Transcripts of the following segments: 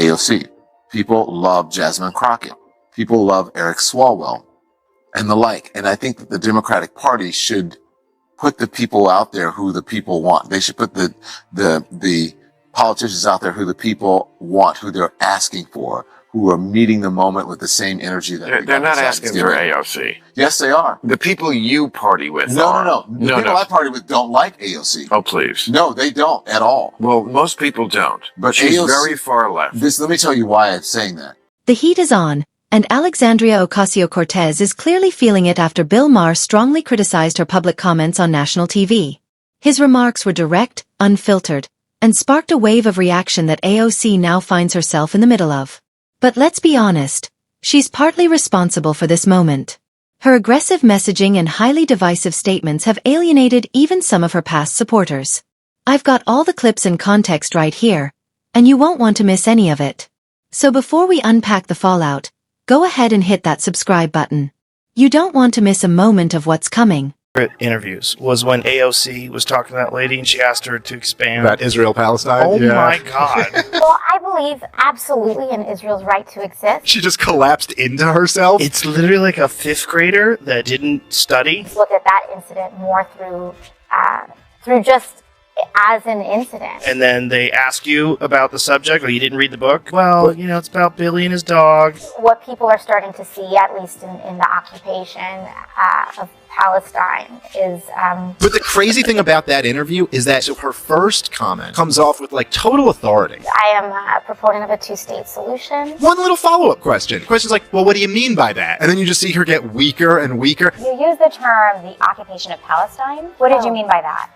AOC. People love Jasmine Crockett. People love Eric Swalwell and the like. And I think that the Democratic Party should put the people out there who the people want. They should put the politicians out there who the people want, who they're asking for, who are meeting the moment with the same energy that they're not asking for AOC. Yes, they are. The people you party with No. The people I party with don't like AOC. Oh, please. No, they don't at all. Well, most people don't. But she's AOC, very far left. Let me tell you why I'm saying that. The heat is on, and Alexandria Ocasio-Cortez is clearly feeling it after Bill Maher strongly criticized her public comments on national TV. His remarks were direct, unfiltered, and sparked a wave of reaction that AOC now finds herself in the middle of. But let's be honest, she's partly responsible for this moment. Her aggressive messaging and highly divisive statements have alienated even some of her past supporters. I've got all the clips and context right here, and you won't want to miss any of it. So before we unpack the fallout, go ahead and hit that subscribe button. You don't want to miss a moment of what's coming. Interviews was when AOC was talking to that lady and she asked her to expand about Israel-Palestine. Oh my God. Well, I believe absolutely in Israel's right to exist. She just collapsed into herself. It's literally like a fifth grader that didn't study. Look at that incident more through just as an incident. And then they ask you about the subject, or you didn't read the book. Well, it's about Billy and his dog. What people are starting to see, at least in the occupation of Palestine, is... But the crazy thing about that interview is that her first comment comes off with, total authority. I am a proponent of a two-state solution. One little follow-up question. The question's like, well, what do you mean by that? And then you just see her get weaker and weaker. You use the term the occupation of Palestine. What did you mean by that?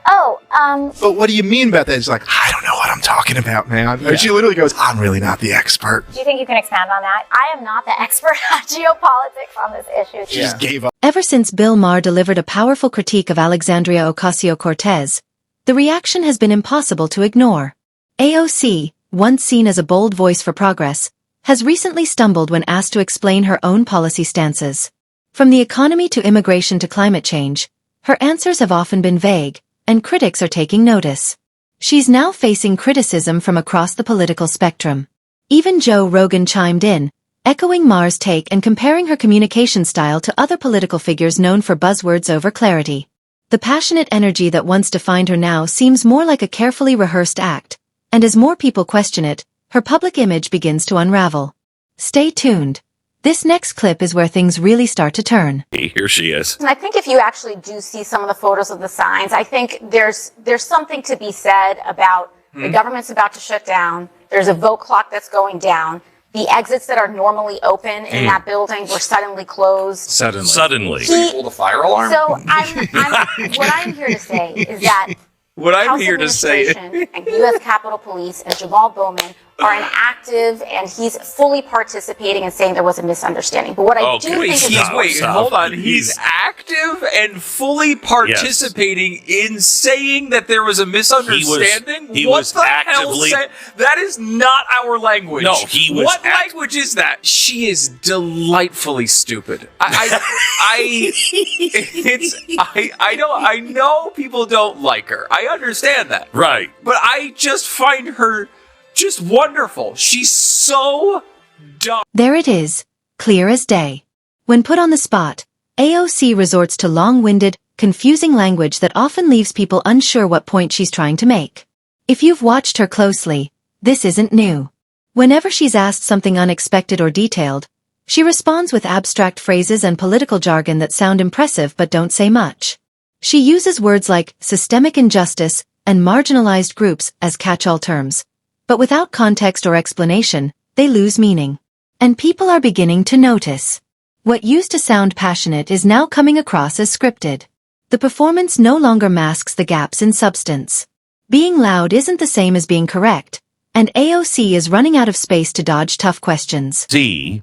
But what do you mean by that? It's like, I don't know what I'm talking about, man. Yeah. And she literally goes, I'm really not the expert. Do you think you can expand on that? I am not the expert at geopolitics on this issue. She just gave up. Ever since Bill Maher delivered a powerful critique of Alexandria Ocasio-Cortez, the reaction has been impossible to ignore. AOC, once seen as a bold voice for progress, has recently stumbled when asked to explain her own policy stances. From the economy to immigration to climate change, her answers have often been vague, and critics are taking notice. She's now facing criticism from across the political spectrum. Even Joe Rogan chimed in, echoing Maher's take and comparing her communication style to other political figures known for buzzwords over clarity. The passionate energy that once defined her now seems more like a carefully rehearsed act, and as more people question it, her public image begins to unravel. Stay tuned. This next clip is where things really start to turn. Here she is. And I think if you actually do see some of the photos of the signs, I think there's something to be said about the government's about to shut down. There's a vote clock that's going down. The exits that are normally open in that building were suddenly closed. Suddenly. So you pulled a fire alarm? So what I'm here to say is that What I'm House here to say Administration and U.S. Capitol Police and Jamal Bowman are an active, and he's fully participating and saying there was a misunderstanding. But what I do think is... hold on. He's active and fully participating in saying that there was a misunderstanding? He was actively... That is not our language. No, he was... What language is that? She is delightfully stupid. I know people don't like her. I understand that. Right. But I just find her just wonderful. She's so dumb. There it is, clear as day. When put on the spot, AOC resorts to long-winded, confusing language that often leaves people unsure what point she's trying to make. If you've watched her closely, this isn't new. Whenever she's asked something unexpected or detailed, she responds with abstract phrases and political jargon that sound impressive but don't say much. She uses words like systemic injustice and marginalized groups as catch-all terms, but without context or explanation, they lose meaning. And people are beginning to notice. What used to sound passionate is now coming across as scripted. The performance no longer masks the gaps in substance. Being loud isn't the same as being correct, and AOC is running out of space to dodge tough questions. C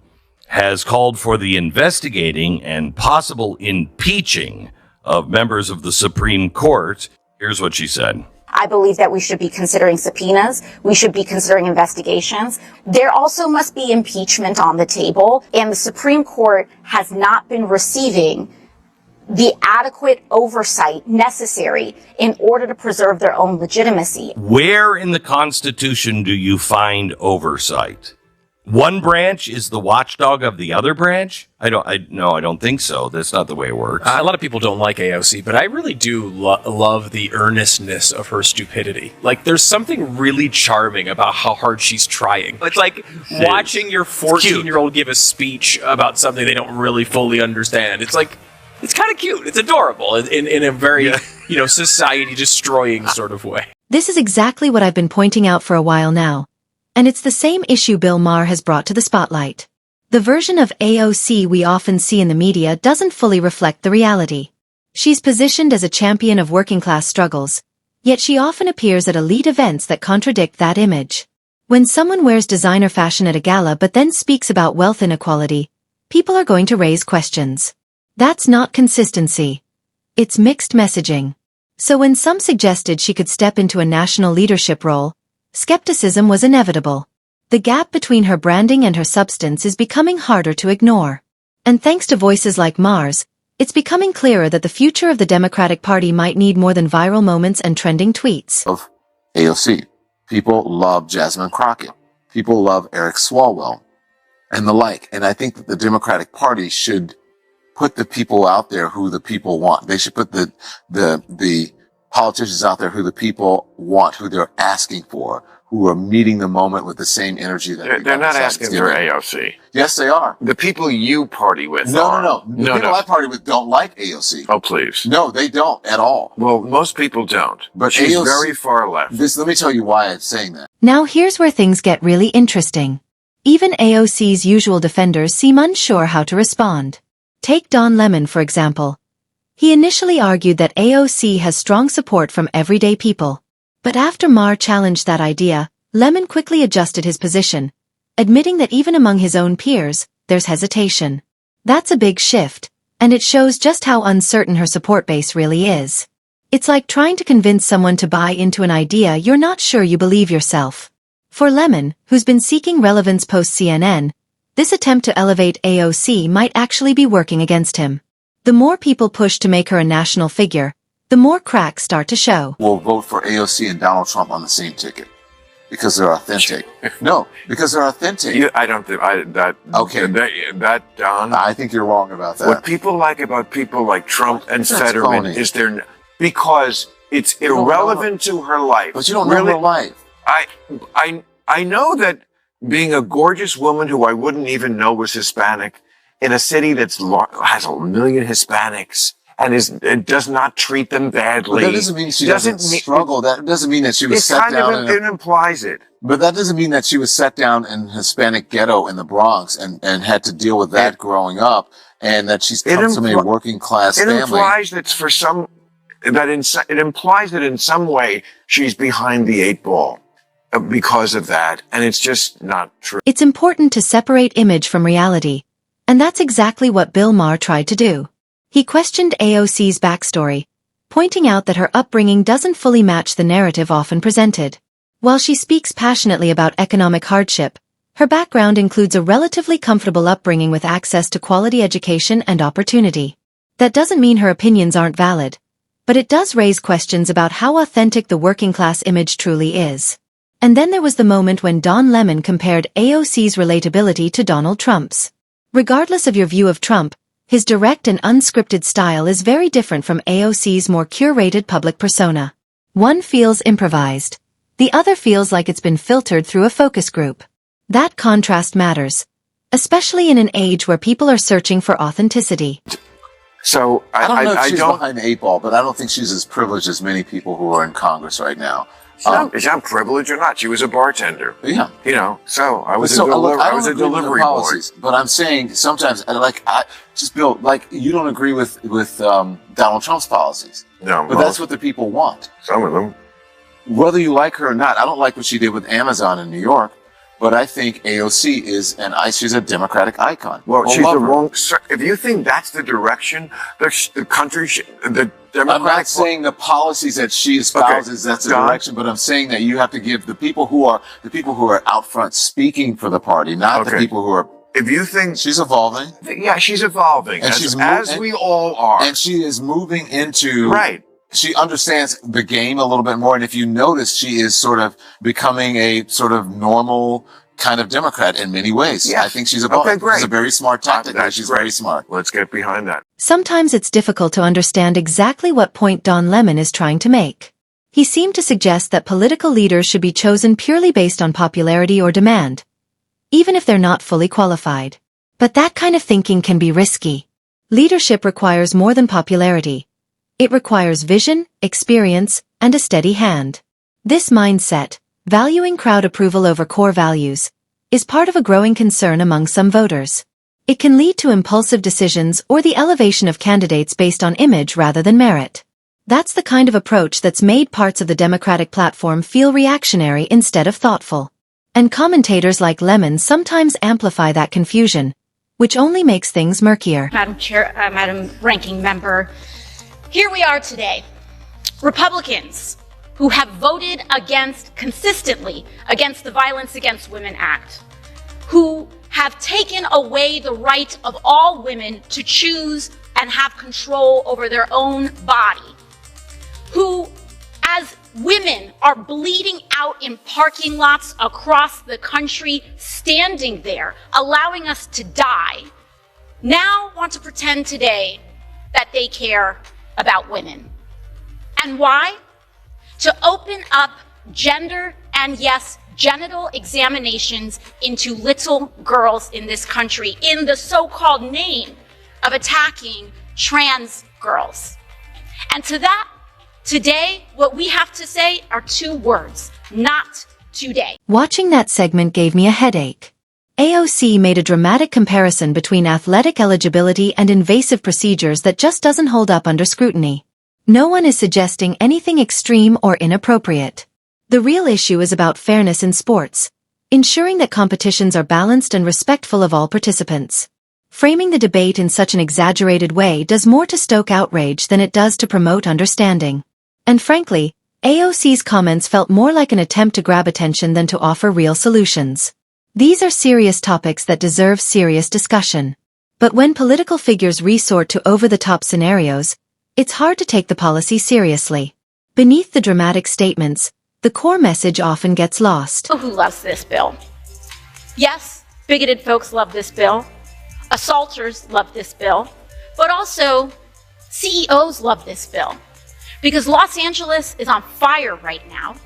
has called for the investigating and possible impeaching of members of the Supreme Court. Here's what she said. I believe that we should be considering subpoenas. We should be considering investigations. There also must be impeachment on the table, and the Supreme Court has not been receiving the adequate oversight necessary in order to preserve their own legitimacy. Where in the Constitution do you find oversight? One branch is the watchdog of the other branch? I don't think so. That's not the way it works. A lot of people don't like AOC, but I really do love the earnestness of her stupidity. Like, there's something really charming about how hard she's trying. It's like watching your 14-year-old give a speech about something they don't really fully understand. It's like, it's kind of cute. It's adorable in a very, society-destroying sort of way. This is exactly what I've been pointing out for a while now. And it's the same issue Bill Maher has brought to the spotlight. The version of AOC we often see in the media doesn't fully reflect the reality. She's positioned as a champion of working-class struggles, yet she often appears at elite events that contradict that image. When someone wears designer fashion at a gala but then speaks about wealth inequality, people are going to raise questions. That's not consistency. It's mixed messaging. So when some suggested she could step into a national leadership role, skepticism was inevitable. The gap between her branding and her substance is becoming harder to ignore. And thanks to voices like Maher's, it's becoming clearer that the future of the Democratic Party might need more than viral moments and trending tweets. Of AOC. People love Jasmine Crockett. People love Eric Swalwell and the like. And I think that the Democratic Party should put the people out there who the people want. They should put the politicians out there who the people want, who they're asking for, who are meeting the moment with the same energy that they're not asking for AOC. Yes, they are. The people you party with No. The people I party with don't like AOC. Oh, please. No, they don't at all. Well, most people don't. But she's AOC, very far left. Let me tell you why I'm saying that. Now here's where things get really interesting. Even AOC's usual defenders seem unsure how to respond. Take Don Lemon, for example. He initially argued that AOC has strong support from everyday people. But after Maher challenged that idea, Lemon quickly adjusted his position, admitting that even among his own peers, there's hesitation. That's a big shift, and it shows just how uncertain her support base really is. It's like trying to convince someone to buy into an idea you're not sure you believe yourself. For Lemon, who's been seeking relevance post-CNN, this attempt to elevate AOC might actually be working against him. The more people push to make her a national figure, the more cracks start to show. We'll vote for AOC and Donald Trump on the same ticket. Because they're authentic. No, because they're authentic. I don't think Don. I think you're wrong about that. What people like about people like Trump and Fetterman is because it's irrelevant to her life. But you don't know her life. I know that being a gorgeous woman who I wouldn't even know was Hispanic in a city that's has 1 million Hispanics and does not treat them badly. But that doesn't mean she doesn't struggle. That doesn't mean that she was set down. It implies it. But that doesn't mean that she was set down in Hispanic ghetto in the Bronx and had to deal with that growing up, and that she's come from a working class family. It implies it implies that in some way she's behind the 8 ball because of that, and it's just not true. It's important to separate image from reality, and that's exactly what Bill Maher tried to do. He questioned AOC's backstory, pointing out that her upbringing doesn't fully match the narrative often presented. While she speaks passionately about economic hardship, her background includes a relatively comfortable upbringing with access to quality education and opportunity. That doesn't mean her opinions aren't valid, but it does raise questions about how authentic the working-class image truly is. And then there was the moment when Don Lemon compared AOC's relatability to Donald Trump's. Regardless of your view of Trump, his direct and unscripted style is very different from AOC's more curated public persona. One feels improvised. The other feels like it's been filtered through a focus group. That contrast matters, especially in an age where people are searching for authenticity. So I don't know if she's behind the 8 ball, but I don't think she's as privileged as many people who are in Congress right now. Is that privilege or not? She was a bartender. Yeah. So I was a delivery boy. But I'm saying sometimes, Bill, you don't agree with Donald Trump's policies. No. But that's what the people want. Some of them. Whether you like her or not, I don't like what she did with Amazon in New York, but I think AOC she's a Democratic icon. Well, she's the wrong. If you think that's the direction the country the Democratic. I'm not saying the policies that she espouses that's the direction, but I'm saying that you have to give the people who are out front speaking for the party, not the people who are if you think, She's evolving. yeah, she's evolving, And as we all are. And she is moving into, Right. She understands the game a little bit more. And if you notice, she is sort of becoming a sort of normal kind of Democrat in many ways. Yes. I think she's evolving. Okay, great. It's a very smart tactic. That's She's great. very smart. Let's get behind that. Sometimes it's difficult to understand exactly what point Don Lemon is trying to make. He seemed to suggest that political leaders should be chosen purely based on popularity or demand, even if they're not fully qualified. But that kind of thinking can be risky. Leadership requires more than popularity. It requires vision, experience, and a steady hand. This mindset, valuing crowd approval over core values, is part of a growing concern among some voters. It can lead to impulsive decisions or the elevation of candidates based on image rather than merit. That's the kind of approach that's made parts of the Democratic platform feel reactionary instead of thoughtful. And commentators like Lemon sometimes amplify that confusion, which only makes things murkier. Madam Chair, Madam Ranking Member, here we are today. Republicans who have voted consistently against the Violence Against Women Act, who have taken away the right of all women to choose and have control over their own body, who, as women are bleeding out in parking lots across the country, standing there, allowing us to die, now want to pretend today that they care about women. And why? To open up gender and, yes, genital examinations into little girls in this country in the so-called name of attacking trans girls. And to that, today, what we have to say are two words: not today. Watching that segment gave me a headache. AOC made a dramatic comparison between athletic eligibility and invasive procedures that just doesn't hold up under scrutiny. No one is suggesting anything extreme or inappropriate. The real issue is about fairness in sports, ensuring that competitions are balanced and respectful of all participants. Framing the debate in such an exaggerated way does more to stoke outrage than it does to promote understanding. And frankly, AOC's comments felt more like an attempt to grab attention than to offer real solutions. These are serious topics that deserve serious discussion. But when political figures resort to over-the-top scenarios, it's hard to take the policy seriously. Beneath the dramatic statements, the core message often gets lost. Who loves this bill? Yes, bigoted folks love this bill. Assaulters love this bill. But also, CEOs love this bill. Because Los Angeles is on fire right now.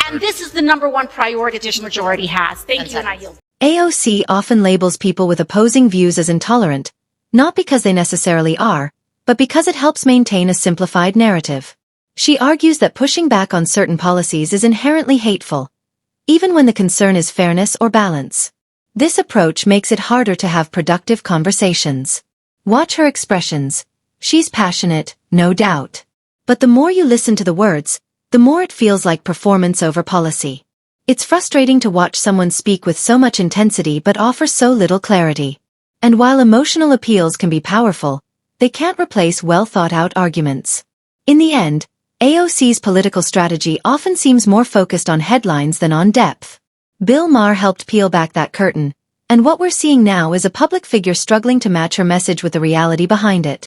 And this is the number one priority this majority has. Thank you, and I yield. AOC often labels people with opposing views as intolerant, not because they necessarily are, but because it helps maintain a simplified narrative. She argues that pushing back on certain policies is inherently hateful, even when the concern is fairness or balance. This approach makes it harder to have productive conversations. Watch her expressions. She's passionate, no doubt. But the more you listen to the words, the more it feels like performance over policy. It's frustrating to watch someone speak with so much intensity but offer so little clarity. And while emotional appeals can be powerful, they can't replace well-thought-out arguments. In the end, AOC's political strategy often seems more focused on headlines than on depth. Bill Maher helped peel back that curtain, and what we're seeing now is a public figure struggling to match her message with the reality behind it.